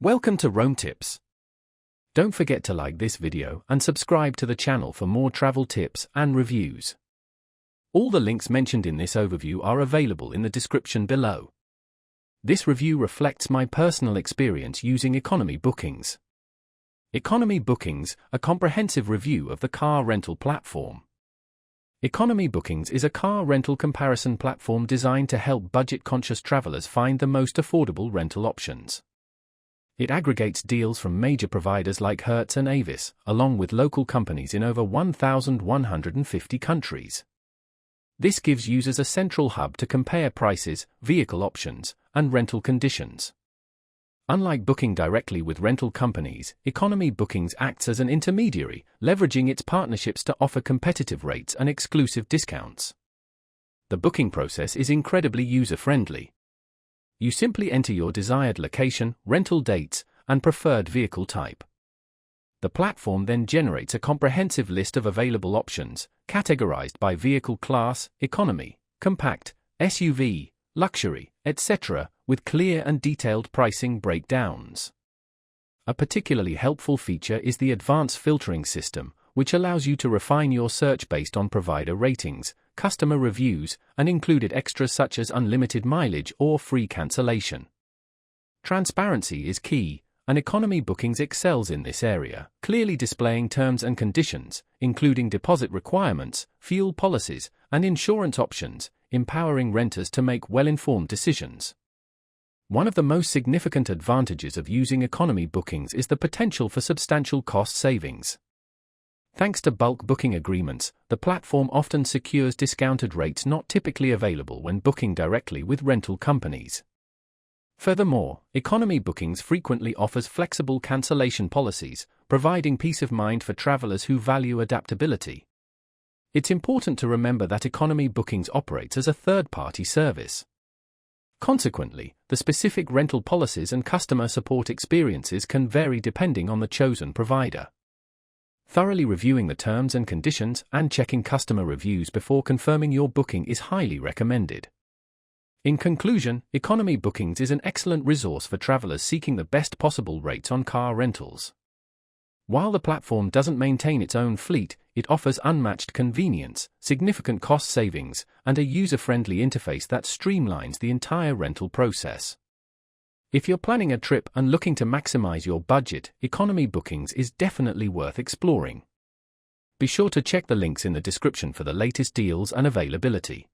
Welcome to Rome Tips. Don't forget to like this video and subscribe to the channel for more travel tips and reviews. All the links mentioned in this overview are available in the description below. This review reflects my personal experience using Economy Bookings. Economy Bookings, a comprehensive review of the car rental platform. Economy Bookings is a car rental comparison platform designed to help budget-conscious travelers find the most affordable rental options. It aggregates deals from major providers like Hertz and Avis, along with local companies in over 1,150 countries. This gives users a central hub to compare prices, vehicle options, and rental conditions. Unlike booking directly with rental companies, Economy Bookings acts as an intermediary, leveraging its partnerships to offer competitive rates and exclusive discounts. The booking process is incredibly user-friendly. You simply enter your desired location, rental dates, and preferred vehicle type. The platform then generates a comprehensive list of available options, categorized by vehicle class, economy, compact, SUV, luxury, etc., with clear and detailed pricing breakdowns. A particularly helpful feature is the advanced filtering system, which allows you to refine your search based on provider ratings, customer reviews, and included extras such as unlimited mileage or free cancellation. Transparency is key, and Economy Bookings excels in this area, clearly displaying terms and conditions, including deposit requirements, fuel policies, and insurance options, empowering renters to make well-informed decisions. One of the most significant advantages of using Economy Bookings is the potential for substantial cost savings. Thanks to bulk booking agreements, the platform often secures discounted rates not typically available when booking directly with rental companies. Furthermore, Economy Bookings frequently offers flexible cancellation policies, providing peace of mind for travelers who value adaptability. It's important to remember that Economy Bookings operates as a third-party service. Consequently, the specific rental policies and customer support experiences can vary depending on the chosen provider. Thoroughly reviewing the terms and conditions and checking customer reviews before confirming your booking is highly recommended. In conclusion, Economy Bookings is an excellent resource for travelers seeking the best possible rates on car rentals. While the platform doesn't maintain its own fleet, it offers unmatched convenience, significant cost savings, and a user-friendly interface that streamlines the entire rental process. If you're planning a trip and looking to maximize your budget, Economy Bookings is definitely worth exploring. Be sure to check the links in the description for the latest deals and availability.